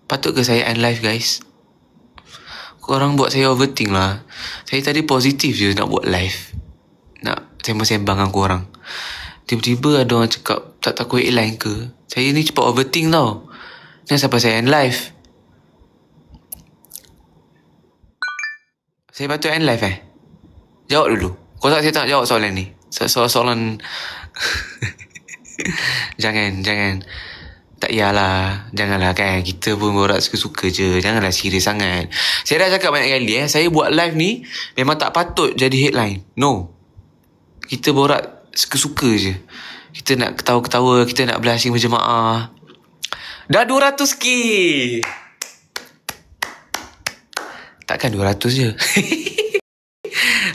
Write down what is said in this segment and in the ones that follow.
Patut ke saya end live, guys? Korang buat saya overthink lah. Saya tadi positif je nak buat live, nak sembang-sembang dengan korang. Tiba-tiba ada orang cakap tak takut headline ke. Saya ni cepat overthink tau. Jangan sampai saya end live. Saya patut end live Jawab dulu. Kau tak, saya tak jawab soalan ni. Soalan Jangan. Tak yalah. Janganlah kan. Kita pun borak suka-suka je. Janganlah serius sangat. Saya dah cakap banyak kali saya buat live ni memang tak patut jadi headline. No. Kita borak suka-suka je. Kita nak ketawa-ketawa. Kita nak blushing berjemaah. Dah 200k. Takkan 200 je.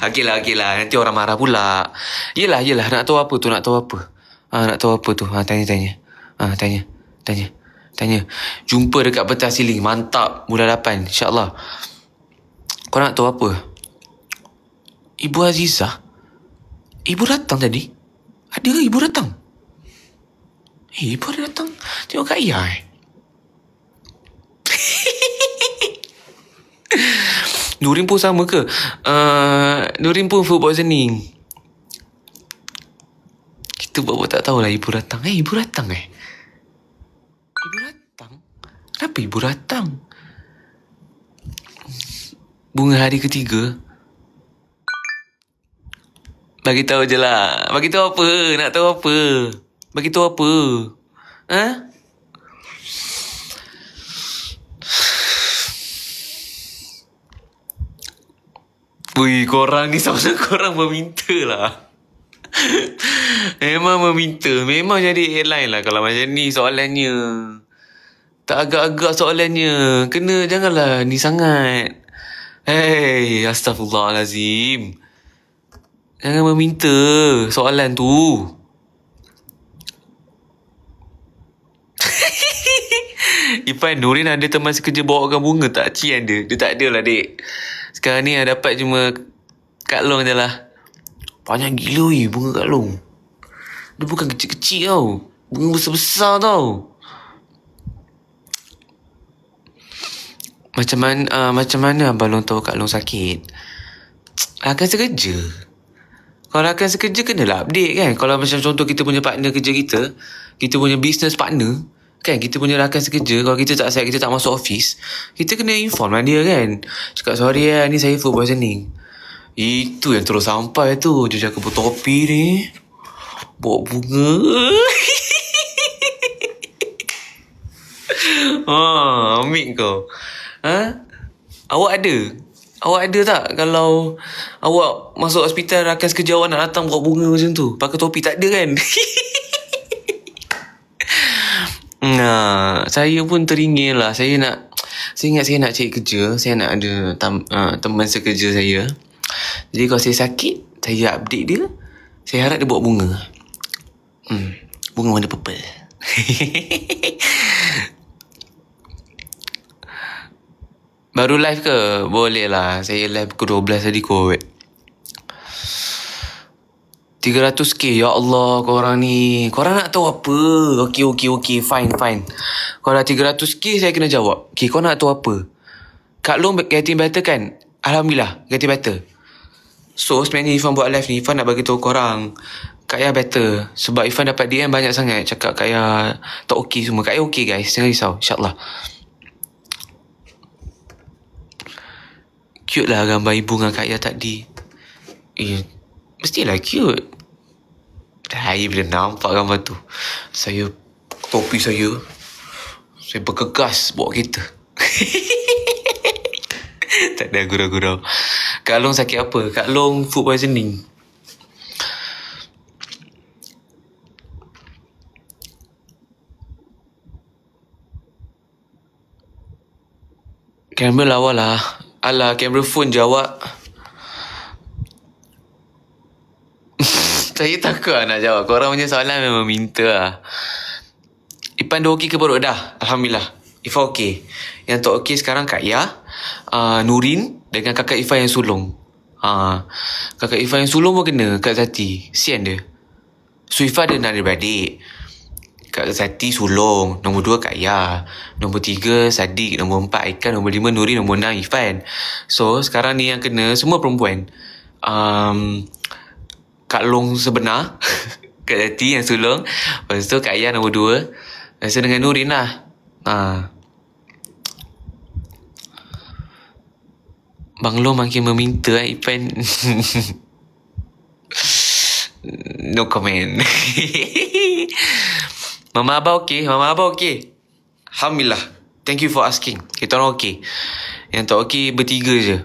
Okeylah. Nanti orang marah pula. Yelah. Nak tahu apa tu? Nak tahu apa tu? Tanya. Jumpa dekat pentas siling. Mantap. Bulan 8. InsyaAllah. Kau nak tahu apa? Ibu Azizah. Ibu datang tadi. Ada ke ibu datang? Ibu ada datang. Tengok kat ayah Nurin pun sama ke? Nurin pun food poisoning. Kita buat tak tahulah ibu datang. Ibu datang Ibu datang? Kenapa ibu datang? Bunga hari ketiga. Bagi tahu je lah. Bagi tahu apa? Nak tahu apa? Bagi tahu apa? Wih, korang ni sama-sama korang meminta lah. Memang meminta. Memang jadi headline lah kalau macam ni soalannya. Tak agak-agak soalannya. Janganlah ni sangat. Hey, astagfirullahalazim. Jangan meminta soalan tu. Ifan, Nurin ada teman sekerja bawakan bunga tak? Cik ada. Dia tak ada lah, dek. Sekarang ni dapat cuma Kak Long je lah. Banyak gila bunga Kak Long. Dia bukan kecil-kecil tau. Bunga besar-besar tau. Macam mana Abang Long tahu Kak Long sakit? Rakan sekerja. Kalau rakan sekerja kenalah update kan. Kalau macam contoh kita punya partner kerja kita punya business partner kan, kita punya rakan sekerja, kalau kita tak sihat, kita tak masuk office, kita kena inform lah dia kan. Cakap sorry ni saya food poisoning. Itu yang terus sampai tu. Dia jaga bertopi ni, bawa bunga. Ambil kau. Awak ada tak kalau awak masuk hospital, rakan sekerja awak nak datang bawa bunga macam tu, pakai topi? Tak ada kan? Saya pun teringin lah. Saya ingat saya nak cari kerja. Saya nak ada teman sekerja saya. Jadi kalau saya sakit, saya update dia. Saya harap dia bawa bunga. Bunga warna purple. Baru live ke? Boleh lah. Saya live pukul 12 tadi kot. 300k. Ya Allah, korang ni. Korang nak tahu apa? Okey. Fine. Kalau dah 300k, saya kena jawab. Okay, kau nak tahu apa? Kak Long getting better kan? Alhamdulillah, getting better. So, sebenarnya Ifan buat live ni, Ifan nak bagi tahu korang, Kak Yah better. Sebab Ifan dapat DM banyak sangat cakap Kak Yah tak okey semua. Kak Yah okey guys, jangan risau. InsyaAllah. Cute lah gambar ibu dengan Kak Yah tadi. Mestilah cute. Saya bila nampak gambar tu, topi saya bergegas bawa kereta. Tak ada gurau-gurau. Kak Long sakit apa? Kak Long food poisoning. Kamera lawa lah. Alah, kamera phone jawab. Saya takut nak jawab. Korang punya soalan memang minta lah. Ipan dah okey ke perut dah? Alhamdulillah. Ifan okey. Yang tak okey sekarang Kak Yah, Nurin dengan kakak Ifan yang sulung. Kakak Ifan yang sulung pun kena kat Zati. Sian dia. So Ifan ada anak beradik. Kak Sati sulung. Nombor 2 Kak Ya. Nombor 3 Sadiq. Nombor 4 Aikan. Nombor 5 Nuri. Nombor 6 Ifan. So sekarang ni yang kena semua perempuan. Kak Long sebenar. Kak Sati yang sulung. Lepas tu Kak Ya nombor 2. Lepas tu dengan Nurin lah. Bang Long makin meminta Ifan. No comment. Mama Abah okey. Mama Abah okey. Alhamdulillah. Thank you for asking. Kita orang okey. Yang tak okey bertiga je.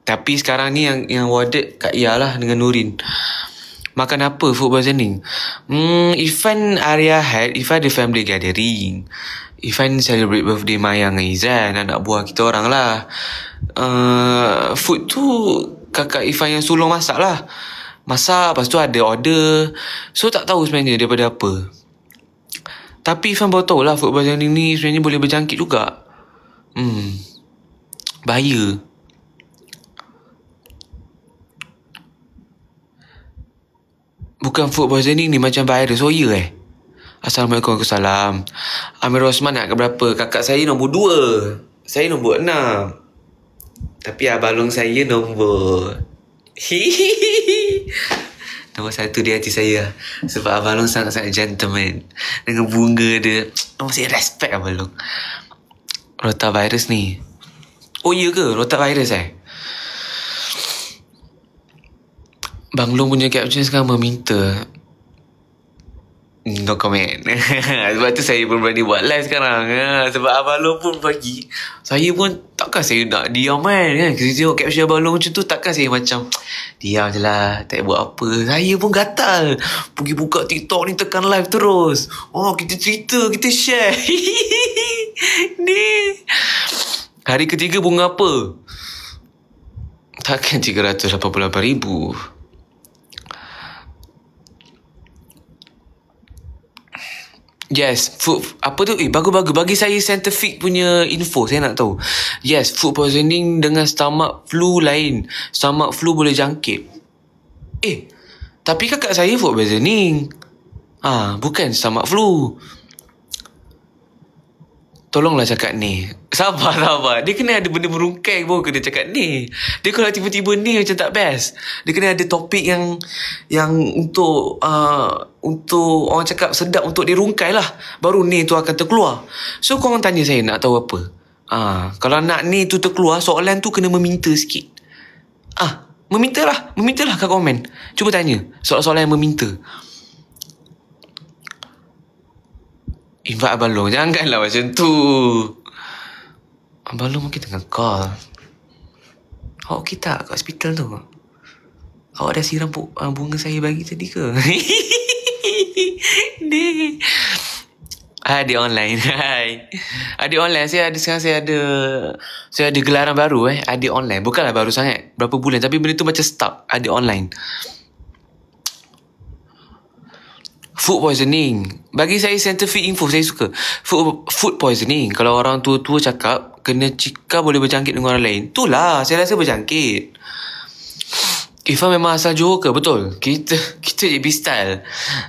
Tapi sekarang ni yang warded Kak Ya lah dengan Nurin. Makan apa food poisoning? Ifan Arya had Ifan ada family gathering. Ifan celebrate birthday Maya dengan Izan, anak buah kita orang lah. Food tu kakak Ifan yang sulung masak lah. Masak, lepas tu ada order. So tak tahu sebenarnya daripada apa. Tapi Ifan baru tahu lah food poisoning ni sebenarnya boleh berjangkit juga. Bahaya. Bukan food poisoning ni macam virus. Oh ya Assalamualaikum. Waalaikumsalam. Amir Osman nak ke berapa? Kakak saya nombor 2. Saya nombor 6. Tapi abang long saya nombor nombor 1 di hati saya. Sebab abang long sangat-sangat gentleman. Dengan bunga dia. Saya respect abang long. Rotavirus ni. Oh iya ke? Rotavirus Bang Long punya caption sekarang meminta. No comment. Sebab tu saya pun berani buat live sekarang. Sebab Abang Long pun bagi. Saya pun takkan saya nak diam kan. Kita tengok caption Abang Long macam tu, takkan saya macam diam je lah, tak buat apa. Saya pun gatal. Pergi buka TikTok ni, tekan live terus. Kita cerita, kita share. Ni hari ketiga bunga apa? Takkan 388,000. Yes, food apa tu? Bagus-bagus. Bagi saya scientific punya info, saya nak tahu. Yes, food poisoning dengan stomach flu lain. Stomach flu boleh jangkit. Tapi kakak saya food poisoning. Bukan stomach flu. Tolonglah cakap ni. Sabar. Dia kena ada benda merungkai baru kena cakap ni. Dia kalau tiba-tiba ni macam tak best. Dia kena ada topik yang untuk orang cakap sedap untuk dirungkai lah. Baru ni tu akan terkeluar. So korang tanya saya nak tahu apa. Kalau nak ni tu terkeluar, soalan tu kena meminta sikit. Memintalah kat komen. Cuba tanya soalan-soalan yang meminta. Invite Abang Long. Janganlah macam tu. Abang Long mungkin tengah call. Awak okey tak kat hospital tu? Awak dah siram bunga saya bagi tadi ke? Ni. Adik online. Hai. Adik online. Sekarang saya ada gelaran baru Adik online. Bukanlah baru sangat. Berapa bulan. Tapi benda tu macam stuck. Adik online. Food poisoning. Bagi saya scientific info, saya suka. Food poisoning. Kalau orang tua-tua cakap, kena cika boleh berjangkit dengan orang lain. Itulah, saya rasa berjangkit. Ifan memang asal Johor ke? Betul. Kita JB style.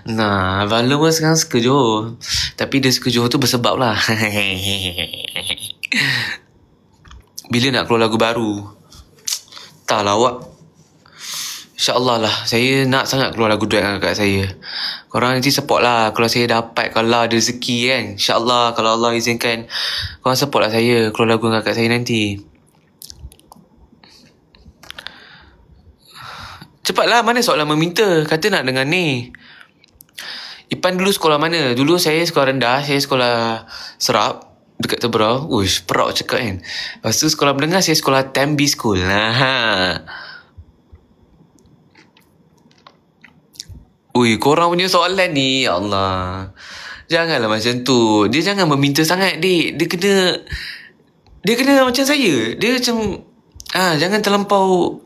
Abang Long sekarang suka Johor. Tapi dia suka Johor tu bersebab lah. Bila nak keluar lagu baru? Tak lah awak. InsyaAllah lah. Saya nak sangat keluar lagu duet dengan kakak saya. Korang nanti support lah. Kalau saya dapat, kalau ada rezeki kan. InsyaAllah kalau Allah izinkan, korang support lah saya keluar lagu dengan kakak saya nanti. Cepatlah, mana soalan meminta? Kata nak dengar ni. Ipan dulu sekolah mana? Dulu saya sekolah rendah. Saya sekolah Serap dekat Tebrau. Uish, perak cakap kan. Lepas tu sekolah menengah, saya sekolah Tambi School. Korang punya soalan ni, ya Allah. Janganlah macam tu. Dia jangan meminta sangat, dik. Dia kena macam saya. Dia macam jangan terlampau.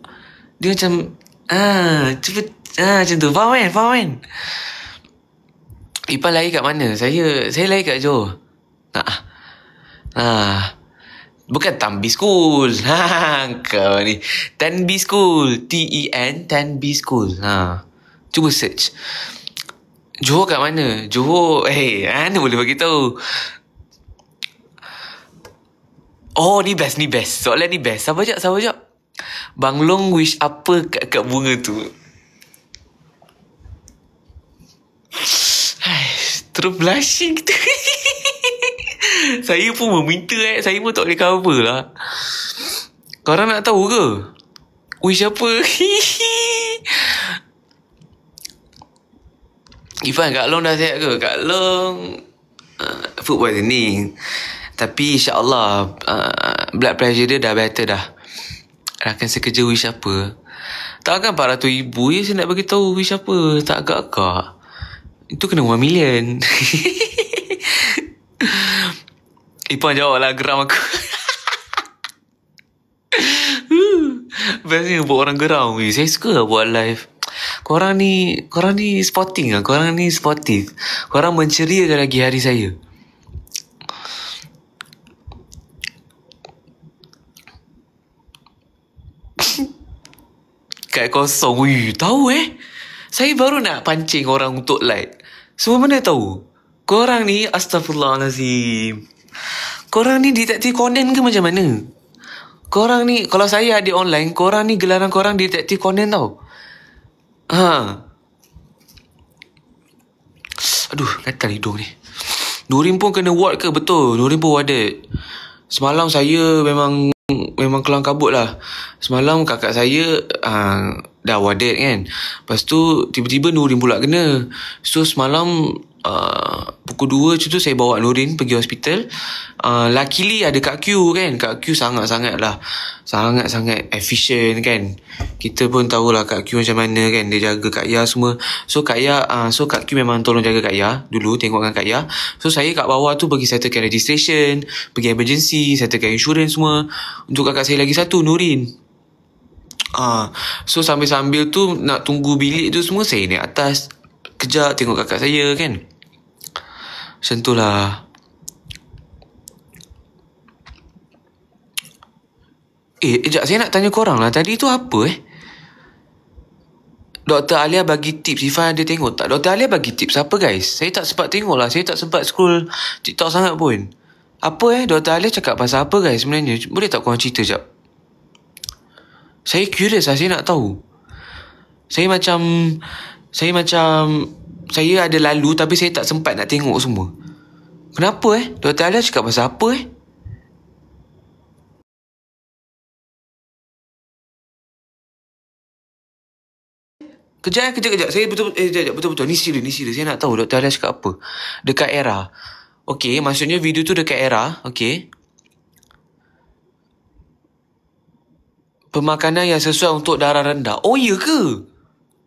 Dia macam cepet macam tu. Faham kan? Ipan lahir kat mana? Saya lahir kat Johor. Bukan Tambi School. Kau ni. Tanbi School. TEN Tanbi School. Cuba search. Johor kat mana? Johor, mana boleh bagi tahu? Oh, ni best. Soalan ni best. Sabar jap. Bang Long wish apa kat bunga tu? Terus blushing kita. Saya pun meminta saya pun tak boleh cover lah. Korang nak tahu ke? Wish apa? Ifan, Kak Long dah siap ke? Kak Long food poisoning. Tapi insyaAllah blood pressure dia dah better dah. Rakan sekerja wish apa? Takkan 400,000 je saya nak bagi tahu wish apa. Tak agak-agak. Itu kena 1 million. Ipan jawab lah, geram aku. Bestnya buat orang geram. Saya suka lah buat live. Korang ni sporting lah. Korang ni sportif. Korang menceriakan lagi hari saya. Kat kosong. Tahu saya baru nak pancing orang untuk like. Semua mana tahu? Korang ni astagfirullahalazim. Korang ni detektif Conan ke macam mana? Korang ni, kalau saya ada online, korang ni gelaran korang detektif Conan tau. Aduh, gatal hidung ni. Nurin pun kena ward ke? Betul, Nurin pun warded. Semalam saya memang kelang kabut lah. Semalam kakak saya dah warded kan. Lepas tu tiba-tiba Nurin pula kena. So semalam pukul 2 macam tu saya bawa Nurin pergi hospital. Luckily ada Kak Q kan. Kak Q sangat-sangat efficient kan. Kita pun tahulah Kak Q macam mana kan. Dia jaga Kak Ya semua. So Kak Q memang tolong jaga Kak Ya dulu, tengokkan Kak Ya. So saya kat bawah tu pergi settlekan registration, pergi emergency, settlekan insurans semua. Untuk kakak saya lagi satu, Nurin. So sambil-sambil tu nak tunggu bilik tu semua, saya naik atas kejap tengok kakak saya kan. Macam tu lah. Sekejap, saya nak tanya korang lah. Tadi tu apa Dr. Alia bagi tips. Ifan ada tengok tak? Dr. Alia bagi tips apa guys? Saya tak sempat tengok lah. Saya tak sempat scroll TikTok sangat pun. Apa Dr. Alia cakap pasal apa guys sebenarnya? Boleh tak korang cerita sekejap? Saya curious lah. Saya nak tahu. Saya ada lalu tapi saya tak sempat nak tengok semua. Kenapa Dr. Alia cakap pasal apa Kejap. Saya betul-betul. Ni serius. Saya nak tahu Dr. Alia cakap apa. Dekat era. Okey, maksudnya video tu dekat era. Okey. Pemakanan yang sesuai untuk darah rendah. Oh, iya ke?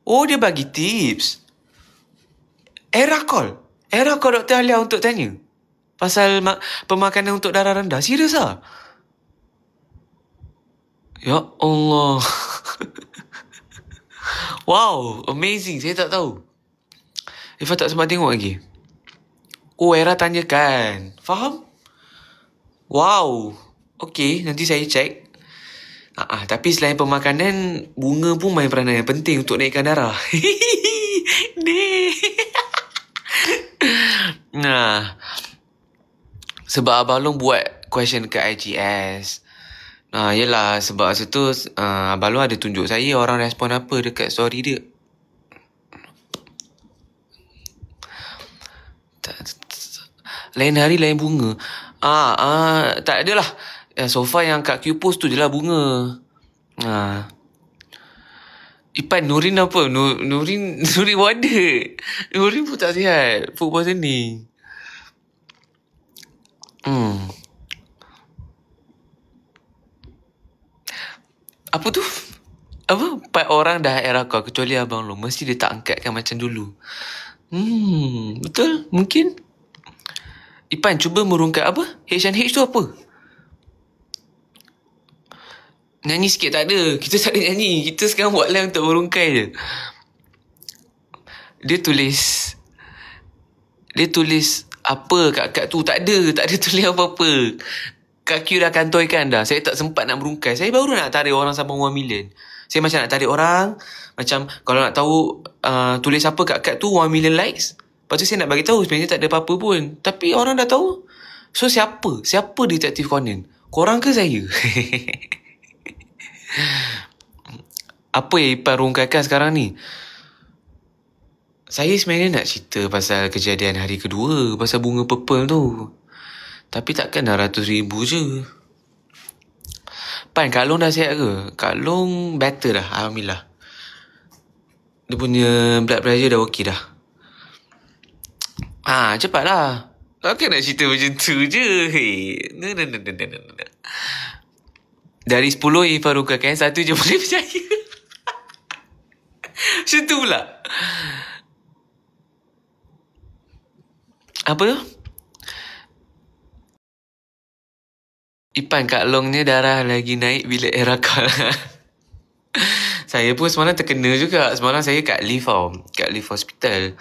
Oh, dia bagi tips. Era call Dr. Alia untuk tanya pasal pemakanan untuk darah rendah. Serius lah? Ya Allah. Wow, amazing. Saya tak tahu. Ifah tak sempat tengok lagi. Oh, Era tanyakan. Faham? Wow. Okey, nanti saya check. Tapi selain pemakanan, bunga pun main peranan yang penting untuk naikkan darah. Sebab Abang Long buat question kat IGS. Yelah, sebab masa tu Abang Long ada tunjuk saya orang respon apa dekat story dia. Lain hari lain bunga. Tak adalah. So far yang Kak Q post tu je lah bunga. Ipan, Nurin apa? Nurin wadah. Nurin pun tak sihat. Food poisoning. Apa tu? 4 orang dah era call kecuali Abang Long. Mesti dia tak angkat kan macam dulu. Betul? Mungkin. Ipan, cuba merungkai apa? H&H tu apa? Nyanyi sikit tak ada. Kita tak ada nyanyi. Kita sekarang buat live untuk merungkai je. Dia tulis apa kat tu. Tak ada tulis apa-apa. Kak Q dah kantoikan dah. Saya tak sempat nak merungkai. Saya baru nak tarik orang sampai 1 million. Saya macam nak tarik orang. Macam kalau nak tahu tulis apa kat kad tu 1 million likes. Lepas tu saya nak bagi tahu sebenarnya tak ada apa-apa pun. Tapi orang dah tahu. So siapa? Siapa Detektif Conan? Korang ke saya? Apa yang Ipan rungkaikan sekarang ni? Saya sebenarnya nak cerita pasal kejadian hari kedua. Pasal bunga purple tu. Tapi takkan dah 100,000 je. Pan, Kak Long dah sihat ke? Kak Long better dah, Alhamdulillah. Dia punya blood pressure dah okey dah. Cepatlah. Takkan nak cerita macam tu je. No. Dari 10 Ifah rukakan, 1 je boleh percaya. Macam tu pula. Apa tu? Ipan, Kak Long ni darah lagi naik bila era call. Saya pun semalam terkena juga. Semalam saya kat lift tau. Kat lift hospital.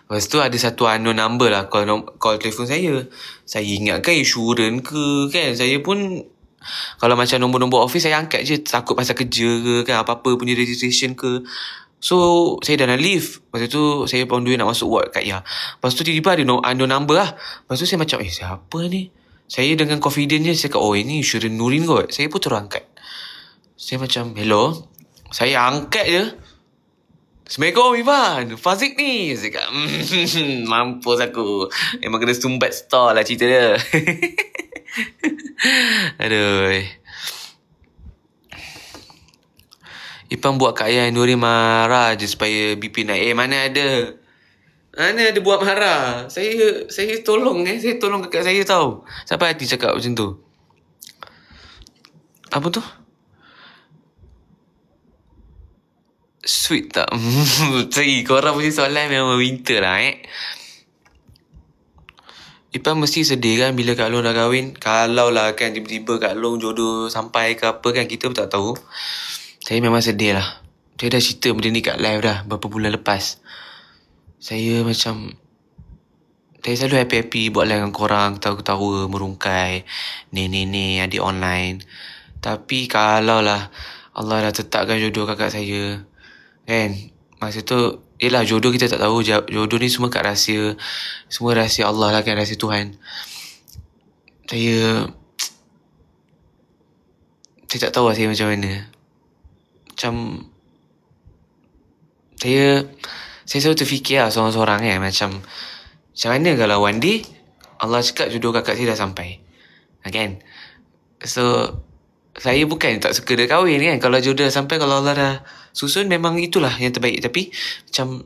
Lepas tu ada satu unknown number lah call telefon saya. Saya ingatkan insurans ke kan. Saya pun kalau macam nombor-nombor office saya angkat je. Takut pasal kerja ke kan. Apa-apa punya registration ke. So saya dah nak leave. Lepas tu saya on the way nak masuk ward kat Ya. Lepas tu tiba-tiba ada unknown number lah. Lepas tu saya macam siapa ni? Saya dengan confident je cakap ini insurans Nurin kot. Saya pun terus angkat. Saya macam hello. Saya angkat je. Assalamualaikum Ivan, Fazik ni. Saya cakap mampus aku. Memang kena sumbat store lah cerita dia. Aduh. Ipan buat Kak Yan Nurin marah je supaya BP naik. Mana ada. Mana ada buat marah. Saya tolong saya tolong kakak saya tau. Sampai hati cakap macam tu. Apa tu? Sweet tak? Korang punya soalan memang winter lah Ipan mesti sedih kan bila Kak Long dah kahwin. Kalau lah kan tiba-tiba Kak Long jodoh sampai ke apa kan, kita pun tak tahu. Saya memang sedih lah. Saya dah cerita benda ni kat live dah beberapa bulan lepas. Saya macam saya selalu happy-happy buat live dengan korang, ketawa-ketawa, merungkai, ni adik online. Tapi kalau lah Allah dah tetapkan jodoh kakak saya kan, masa tu yelah jodoh kita tak tahu. Jodoh ni semua kat rahsia. Semua rahsia Allah lah kan, rahsia Tuhan. Saya tak tahu lah saya macam mana. Macam Saya selalu terfikir lah seorang-seorang kan. Macam mana kalau one day Allah cakap jodoh kakak saya dah sampai kan. So saya bukan tak suka dia kahwin kan. Kalau jodoh dah sampai, kalau Allah dah susun, memang itulah yang terbaik. Tapi macam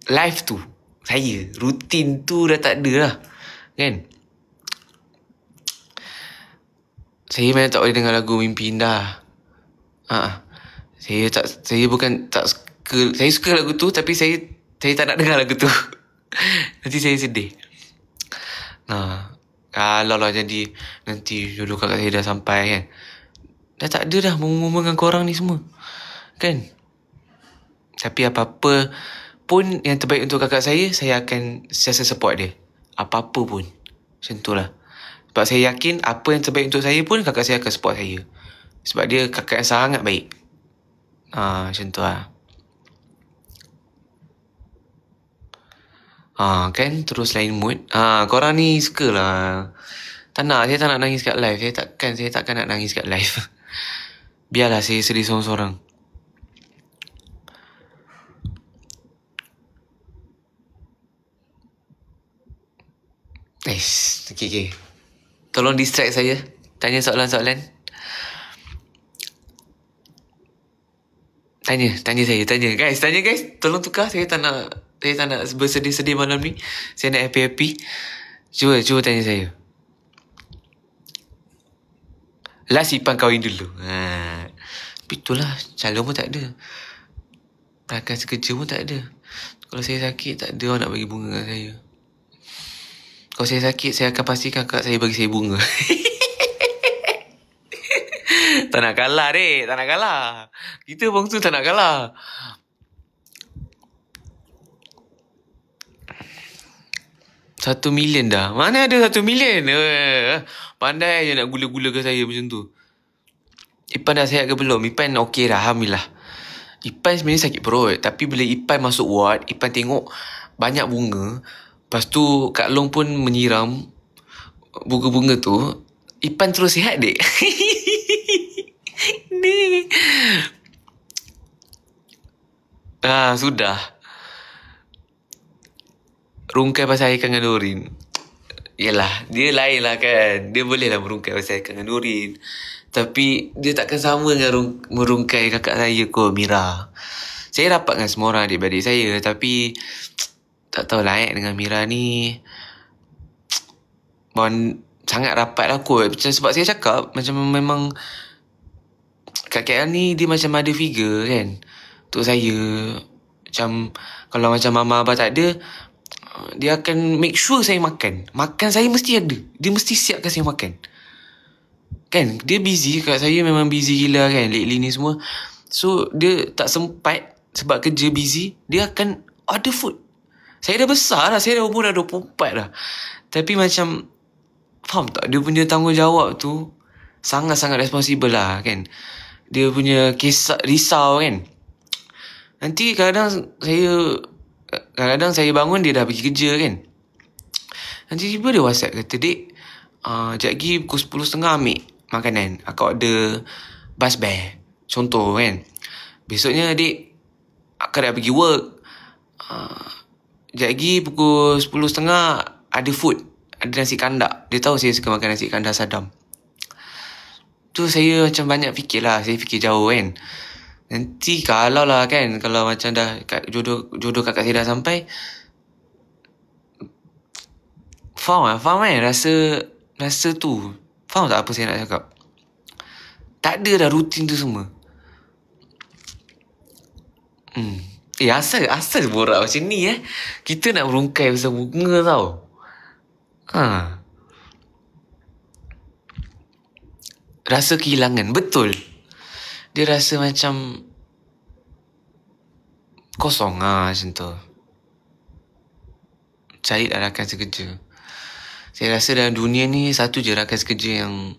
life tu, saya rutin tu dah tak ada lah kan. Saya memang tak boleh dengar lagu Mimpi Indah. Saya bukan tak suka. Saya suka lagu tu, tapi saya tak nak dengar lagu tu. Nanti saya sedih. Kalau lah jadi nanti jodoh kakak saya dah sampai kan, dah tak ada dah momen-momen dengan korang ni semua kan. Tapi apa-apa pun yang terbaik untuk kakak saya akan sentiasa support dia. Apa-apa pun. Macam tu lah. Sebab saya yakin apa yang terbaik untuk saya pun kakak saya akan support saya. Sebab dia kakak yang sangat baik. Macam tu lah. Kan terus lain mood. Korang ni suka lah. Saya tak nak nangis kat live. Saya takkan nak nangis kat live. Biarlah saya sedih seorang-seorang. Okay. Tolong distract saya. Tanya soalan-soalan. Tanya saya. Guys, tolong tukar. Saya tak nak bersedih-sedih malam ni. Saya nak happy-happy. Cuba tanya saya. Last Ipan kahwin dulu. Tapi itulah, calon pun tak ada. Rakan sekerja pun tak ada. Kalau saya sakit, tak ada orang nak bagi bunga kat saya. Kalau saya sakit, saya akan pastikan kakak saya bagi saya bunga. Tak nak kalah, dek. Tak nak kalah. Kita bangsa tak nak kalah. $1 million dah. Mana ada $1 million? Pandai je nak gula-gula ke saya macam tu. Ipan dah sihat ke belum? Ipan okey dah, alhamdulillah. Ipan sebenarnya sakit perut. Tapi bila Ipan masuk ward, Ipan tengok banyak bunga. Lepas tu Kak Long pun menyiram bunga-bunga tu. Ipan terus sihat, dek. Ni. Sudah. Rungkai pasal Haikal dengan Nurin. Yelah, dia lain lah kan. Dia boleh lah merungkai pasal Haikal dengan Nurin. Tapi dia takkan sama dengan merungkai kakak saya kot, Mira. Saya rapat dengan semua orang adik-beradik saya. Tapi tak tahulah dengan Mira ni sangat rapat lah kot. Sebab saya cakap macam memang Kak KL ni dia macam ada figure kan untuk saya. Macam kalau macam mama abah tak ada, dia akan make sure saya makan. Makan saya mesti ada. Dia mesti siapkan saya makan. Kan, dia busy. Kat saya memang busy gila kan lately ni semua. So, dia tak sempat sebab kerja busy. Dia akan order food. Saya dah besar lah. Saya dah umur dah 24 dah. Tapi macam, faham tak? Dia punya tanggungjawab tu sangat-sangat responsible lah kan. Dia punya kisah risau kan. Nanti kadang-kadang saya bangun, dia dah pergi kerja kan. Nanti tiba dia WhatsApp kata, "Dek, sekejap lagi pukul 10.30 ambil makanan. Akak order bus bear." Contoh kan. Besoknya, "Dek, akak dah pergi work. Sekejap lagi pukul 10.30 ada food. Ada nasi kandak." Dia tahu saya suka makan nasi kandak Sadam. Tu saya macam banyak fikir lah. Saya fikir jauh kan. Nanti kalau lah kan, kalau macam dah jodoh kakak saya dah sampai, faham kan rasa tu. Faham tak apa saya nak cakap? Tak ada dah rutin tu semua. Asal borak macam ni Kita nak merungkai pasal bunga tau. Rasa kehilangan. Betul. Dia rasa macam kosong macam tu. Cari rakan sekerja. Saya rasa dalam dunia ni satu je rakan sekerja yang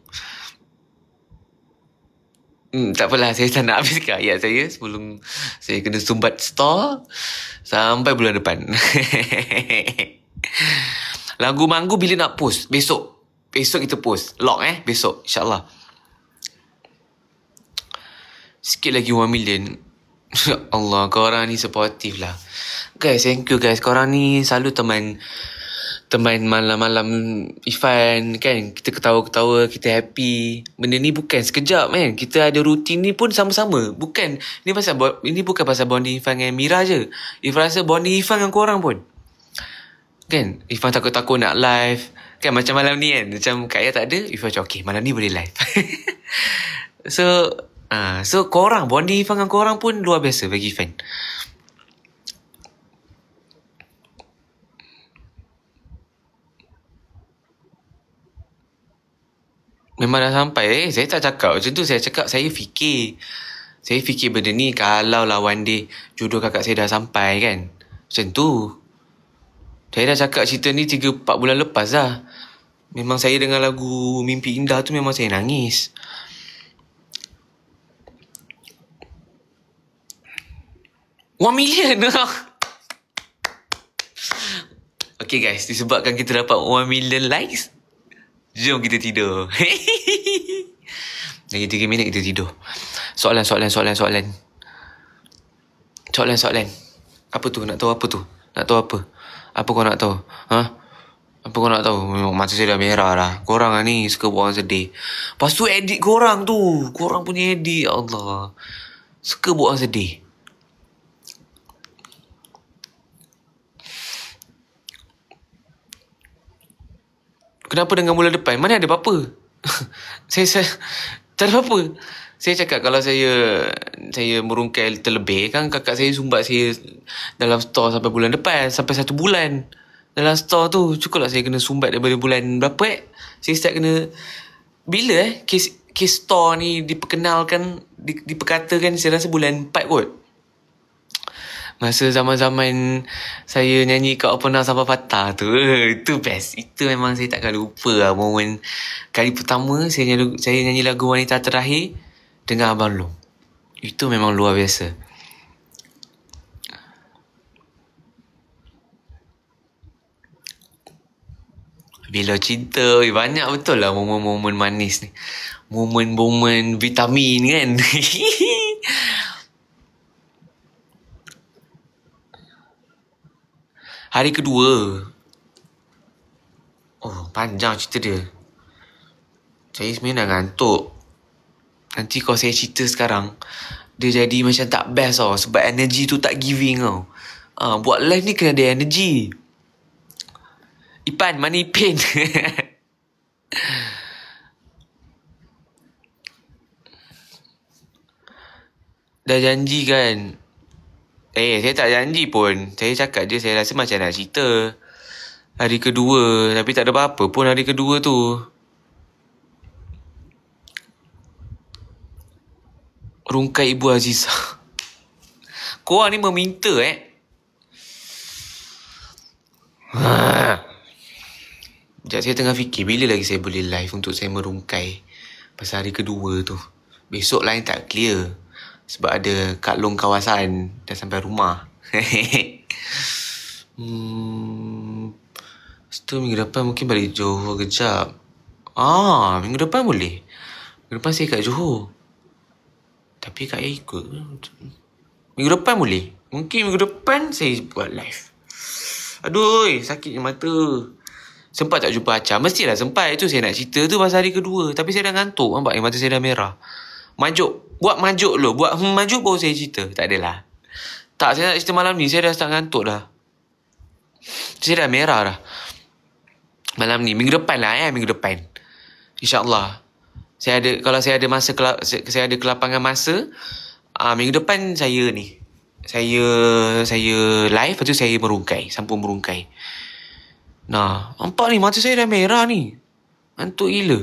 tak apalah, saya tak nak habiskan ayat saya sebelum saya kena sumbat store sampai bulan depan. Lagu Manggu bila nak post? Besok kita post. Lock besok insyaAllah. Sikit lagi 1 million. Allah, korang ni supportive lah. Guys, thank you guys. Korang ni selalu teman malam-malam Ifan kan. Kita ketawa-ketawa, kita happy. Benda ni bukan sekejap kan. Kita ada rutin ni pun sama-sama. Bukan, ini bukan pasal bonding Ifan dengan Mira je. Ifan rasa bonding Ifan dengan korang pun. Kan, Ifan takut-takut nak live. Kan macam malam ni kan. Macam Kak Ayah tak ada, Ifan macam okay, malam ni boleh live. So korang, bonding Ifan dengan korang pun luar biasa bagi Ifan. Memang dah sampai. Saya tak cakap macam tu. Saya cakap saya fikir benda ni kalau lah one day jodoh kakak saya dah sampai kan. Macam tu. Saya dah cakap cerita ni 3-4 bulan lepas dah. Memang saya dengar lagu Mimpi Indah tu memang saya nangis. $1 million. Okay guys, disebabkan kita dapat 1 million likes, jom kita tidur. Lagi 3 minit kita tidur. Soalan. Apa tu? Nak tahu apa tu? Nak tahu apa? Apa kau nak tahu? Apa kau nak tahu? Mata saya dah merah dah. Korang ni suka buat orang sedih. Lepas tu edit korang tu. Korang punya edit, Allah. Suka buat orang sedih. Kenapa dengan bulan depan? Mana ada apa-apa? saya tak ada apa-apa. Saya cakap kalau saya merungkai terlebih kan, kakak saya sumbat saya dalam store sampai bulan depan, sampai 1 bulan dalam store tu. Cukuplah saya kena sumbat daripada bulan berapa saya start kena. Bila kes store ni diperkenalkan, diperkatakan, saya rasa bulan 4 kot. Masa zaman-zaman saya nyanyi kat Open House sampai patah tu, itu best. Itu memang saya takkan lupa lah. Momen kali pertama saya nyanyi lagu Wanita Terakhir dengan Abang Long. Itu memang luar biasa. Bila cinta, banyak betul lah momen-momen manis ni. Momen-momen vitamin kan. Hari kedua. Oh, panjang cerita dia. Saya sebenarnya dah ngantuk. Nanti kalau saya cerita sekarang, dia jadi macam tak best tau. Sebab energy tu tak giving tau. Buat live ni kena ada energy. Ipan, mana Ipin? Dah janji kan? Saya tak janji pun. Saya cakap je saya rasa macam nak cerita. Hari kedua. Tapi tak ada apa-apa pun hari kedua tu. Rungkai Ibu Azizah. Korang ni meminta Sekejap, saya tengah fikir bila lagi saya boleh live untuk saya merungkai pasal hari kedua tu. Besok line tak clear sebab ada Kak Long kawasan dah sampai rumah. Setelah minggu depan mungkin balik Johor kejap. Minggu depan boleh. Minggu depan saya kat Johor. Tapi Kak Yai ikut. Minggu depan boleh. Mungkin minggu depan saya buat live. Aduh, sakitnya mata. Sempat tak jumpa Acar? Mestilah sempat. Itu saya nak cerita tu pasal hari kedua. Tapi saya dah ngantuk. Nampak mata saya dah merah. Majuk. Buat majuk dulu. Buat majuk baru saya cerita. Tak adalah. Tak, saya nak cerita malam ni. Saya dah start ngantuk dah. Saya dah merah dah. Malam ni. Minggu depan lah minggu depan. InsyaAllah. Kalau saya ada masa, saya ada kelapangan masa, minggu depan saya ni. Saya live. Lepas tu saya merungkai. Sambung merungkai. Nah, nampak ni mata saya dah merah ni. Ngantuk gila.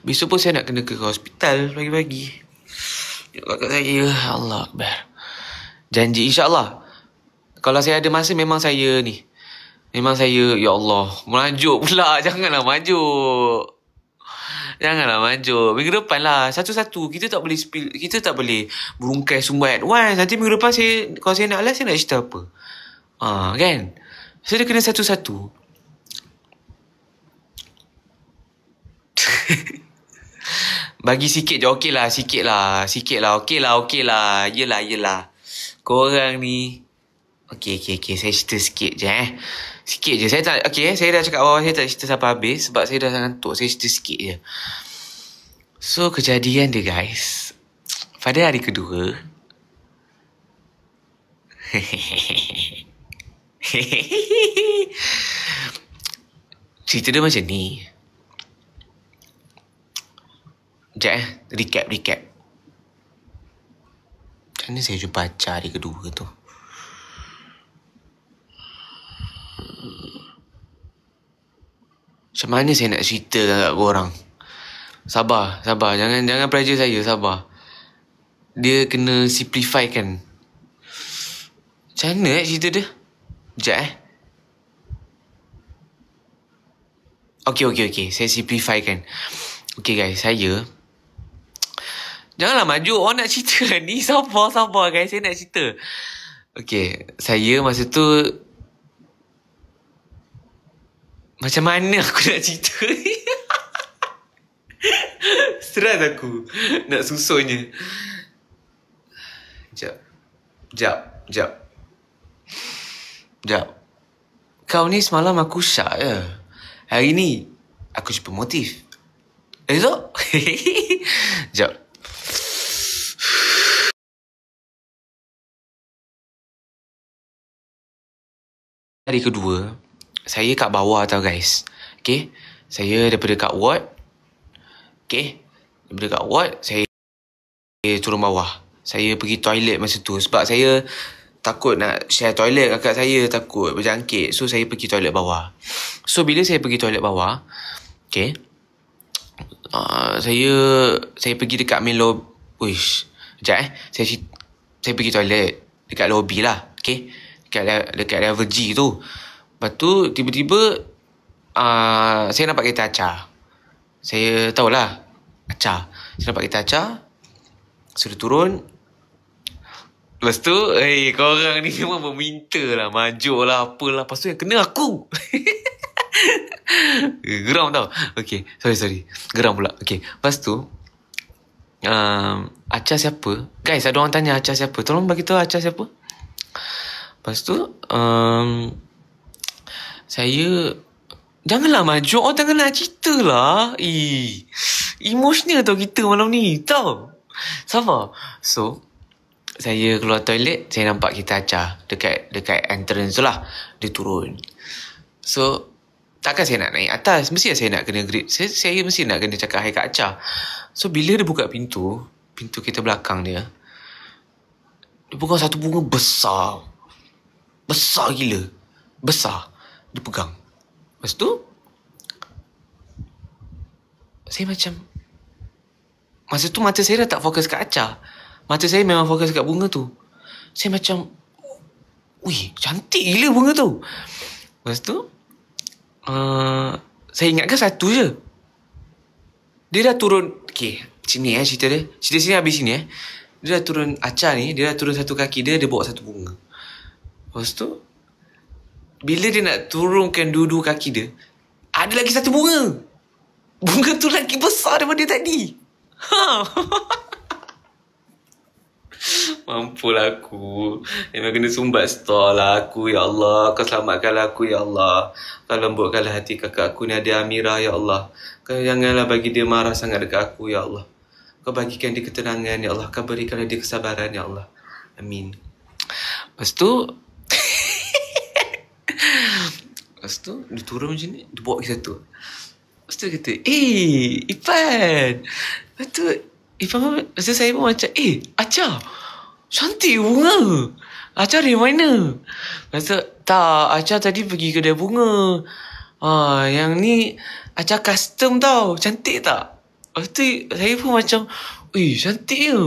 Besok pun saya nak kena ke hospital pagi-pagi. Kakak saya, Allah Akbar. Janji insyaAllah. Kalau saya ada masa memang saya ni. Memang saya, ya Allah. Merajuk pula. Janganlah majuk. Janganlah majuk. Minggu depan lah. Satu-satu. Kita tak boleh kita tak boleh berungkai semua at once. Nanti minggu depan kalau saya nak live, saya nak cerita apa? Kan? Saya kena satu-satu. Bagi sikit je. Okey lah. Sikit lah. Okey lah. Yelah. Korang ni. Okey. Saya cerita sikit je Sikit je. Saya dah cakap awal saya tak cerita sampai habis. Sebab saya dah ngantuk. Saya cerita sikit je. So, kejadian dia guys. Pada hari kedua. Cerita dia macam ni. Sekejap Recap. Macam mana saya jumpa Acar hari kedua tu? Macam mana saya nak cerita kat korang? Sabar. Jangan pressure saya, sabar. Dia kena simplify kan. Macam mana cerita dia? Sekejap Okey. Saya simplify kan. Okey guys, saya... Janganlah maju. Orang nak cerita lah ni. Sabar guys. Saya nak cerita. Okey. Saya masa tu... Macam mana aku nak cerita ni? Stress aku. Nak susunnya. Sekejap. Kau ni semalam aku syak je. Hari ni, aku jumpa motif. Esok? Sekejap. Hari kedua, saya kat bawah tau guys. Okay? Saya daripada kat ward. Okay? Daripada kat ward, saya turun bawah. Saya pergi toilet masa tu. Sebab saya takut nak share toilet. Kakak saya takut berjangkit. So, saya pergi toilet bawah. So, bila saya pergi toilet bawah, okay, saya pergi dekat main lobby. Uish. Sekejap Saya pergi toilet dekat lobby lah. Okay? Dekat level G tu. Lepas tu, tiba-tiba saya nampak kereta Acar. Saya tahulah Acar. Saya nampak kereta Acar. Sudah turun. Lepas tu, korang ni memang meminta lah, maju lah, apalah. Lepas tu yang kena aku. Geram tau. Okay, sorry. Geram pula. Okay, lepas tu, Acar siapa? Guys, ada orang tanya Acar siapa. Tolong bagi tahu Acar siapa. Lepas tu, saya... Janganlah maju. Janganlah cerita lah. Emotional tau kita malam ni. Tahu? Sabar. So, saya keluar toilet, saya nampak kita Acar dekat entrance tu lah. Dia turun. So, takkan saya nak naik atas. Mesti saya nak kena greet. Saya mesti nak kena cakap hai kat Acar. So, bila dia buka pintu kereta belakang dia pegang satu bunga besar. Besar gila. Besar. Dia pegang. Lepas tu, saya macam... Masa tu mata saya dah tak fokus kat Acar. Mata saya memang fokus kat bunga tu. Saya macam... Wih, cantik gila bunga tu. Lepas tu, saya ingatkan satu je. Dia dah turun... Okay, sini cerita dia. Cerita sini habis sini Dia dah turun Acar ni, dia dah turun satu kaki dia bawa satu bunga. Lepas tu, bila dia nak turunkan dua-dua kaki dia, ada lagi satu bunga. Bunga tu lagi besar daripada tadi. Mampulah aku. Memang kena sumbat store lah aku, ya Allah. Kau selamatkanlah aku, ya Allah. Kau lembutkanlah hati kakak aku ni, ada Amirah, ya Allah. Kau janganlah bagi dia marah sangat dekat aku, ya Allah. Kau bagikan dia ketenangan, ya Allah. Kau berikanlah dia kesabaran, ya Allah. Amin. Lepas tu, dia turun macam ni, dia bawa lagi satu. Lepas tu dia kata, Ipan. Lepas tu, Lepas tu saya pun macam, Acar, cantik bunga. Acar dari mana? Lepas tu, tak, Acar tadi pergi kedai bunga. Yang ni, Acar custom tau. Cantik tak? Lepas tu, saya pun macam, cantik je.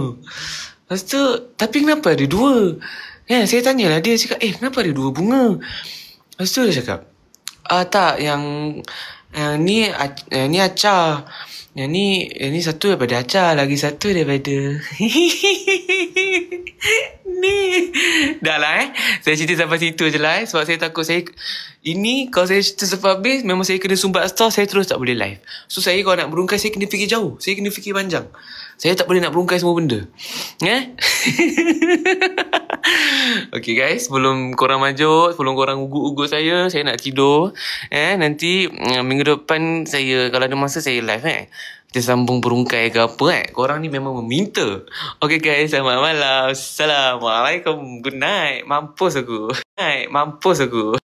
Lepas tu, tapi kenapa ada dua? Saya tanyalah dia, cakap, kenapa ada dua bunga? Lepas tu dia cakap, tak, yang ni Acar. Yang ni satu daripada Acar, lagi satu daripada... Ni. Dah lah saya cerita sampai situ je lah sebab saya takut ini kalau saya cerita sampai habis, memang saya kena sumbat store, saya terus tak boleh live. So saya kalau nak berungkai, saya kena fikir jauh. Saya kena fikir panjang. Saya tak boleh nak berungkai semua benda. Okay guys, sebelum korang maju, sebelum korang ugut-ugut saya nak tidur. Nanti minggu depan saya, kalau ada masa saya live kita sambung berungkai ke apa Korang ni memang meminta. Okay guys, selamat malam. Assalamualaikum. Good night. Mampus aku.